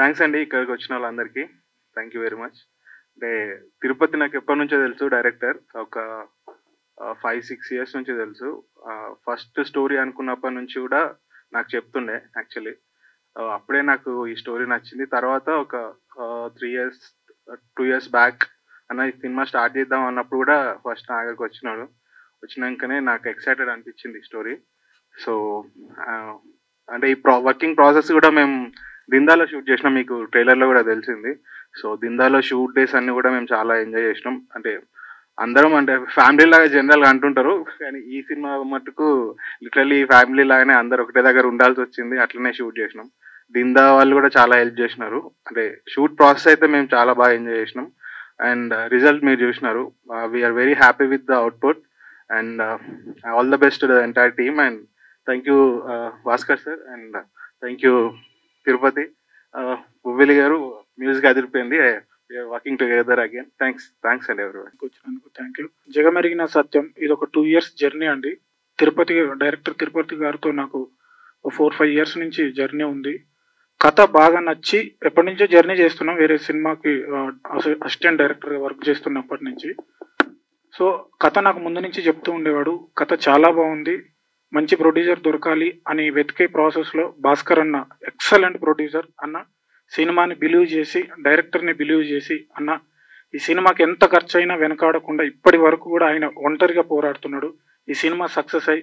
Thanks అండి ఇక్కడికి వచ్చిన వాళ్ళందరికీ. Thank you very much. అంటే తిరుపతి నాకు ఎప్పటినుంచో తెలుసు డైరెక్టర్. ఒక 5, 6 ఇయర్స్ నుంచి తెలుసు. ఫస్ట్ స్టోరీ అనుకున్నప్పటి నుంచి కూడా నాకు చెప్తుండే యాక్చువల్లీ. అప్పుడే నాకు ఈ స్టోరీ నచ్చింది. తర్వాత ఒక 3 ఇయర్స్ 2 ఇయర్స్ బ్యాక్ అన్న ఈ సినిమా స్టార్ట్ చేద్దాం అన్నప్పుడు కూడా ఫస్ట్ నా దగ్గరికి వచ్చినాడు. వచ్చినాకనే నాకు ఎక్సైటెడ్ అనిపించింది స్టోరీ. సో అంటే ఈ వర్కింగ్ ప్రాసెస్ కూడా మేము దిందాలో షూట్ చేసినాం. మీకు ట్రైలర్లో కూడా తెలిసింది. సో దిందాలో షూట్ డేస్ అన్ని కూడా మేము చాలా ఎంజాయ్ చేసినాం. అంటే అందరం అంటే ఫ్యామిలీ లాగా జనరల్గా అంటుంటారు, కానీ ఈ సినిమా మట్టుకు లిటరల్లీ ఫ్యామిలీ లాగానే అందరు ఒకటే దగ్గర ఉండాల్సి వచ్చింది. అట్లనే షూట్ చేసినాం. దిందా వాళ్ళు కూడా చాలా హెల్ప్ చేసినారు. అంటే షూట్ ప్రాసెస్ అయితే మేము చాలా బాగా ఎంజాయ్ చేసినాం. అండ్ రిజల్ట్ మీరు చూసినారు. We're very happy with the output and all the best to the entire team. And thank you Bhaskar sir and thank you Tirupati. పువ్విలి గారు మ్యూజిక్ అదిరిపోయింది. Working together again. థ్యాంక్స్ అండి ఎవరివన్. వచ్చినందుకు థ్యాంక్ యూ. జగమెరిగిన సత్యం ఇది ఒక 2 ఇయర్స్ జర్నీ అండి. డైరెక్టర్ తిరుపతి గారితో నాకు 4-5 ఇయర్స్ నుంచి జర్నీ ఉంది. కథ బాగా నచ్చి ఎప్పటి నుంచో జర్నీ చేస్తున్నాం. వేరే సినిమాకి అసిస్టెంట్ డైరెక్టర్ వర్క్ చేస్తున్నప్పటి నుంచి. సో కథ నాకు ముందు నుంచి చెప్తూ ఉండేవాడు, కథ చాలా బాగుంది, మంచి ప్రొడ్యూసర్ దొరకాలి అని వెతికే ప్రాసెస్లో భాస్కర్ అన్న ఎక్సలెంట్ ప్రొడ్యూసర్ అన్న. సినిమాని బిలీవ్ చేసి, డైరెక్టర్ని బిలీవ్ చేసి అన్న ఈ సినిమాకి ఎంత ఖర్చు అయినా వెనకాడకుండా ఇప్పటి వరకు కూడా ఆయన ఒంటరిగా పోరాడుతున్నాడు. ఈ సినిమా సక్సెస్ అయి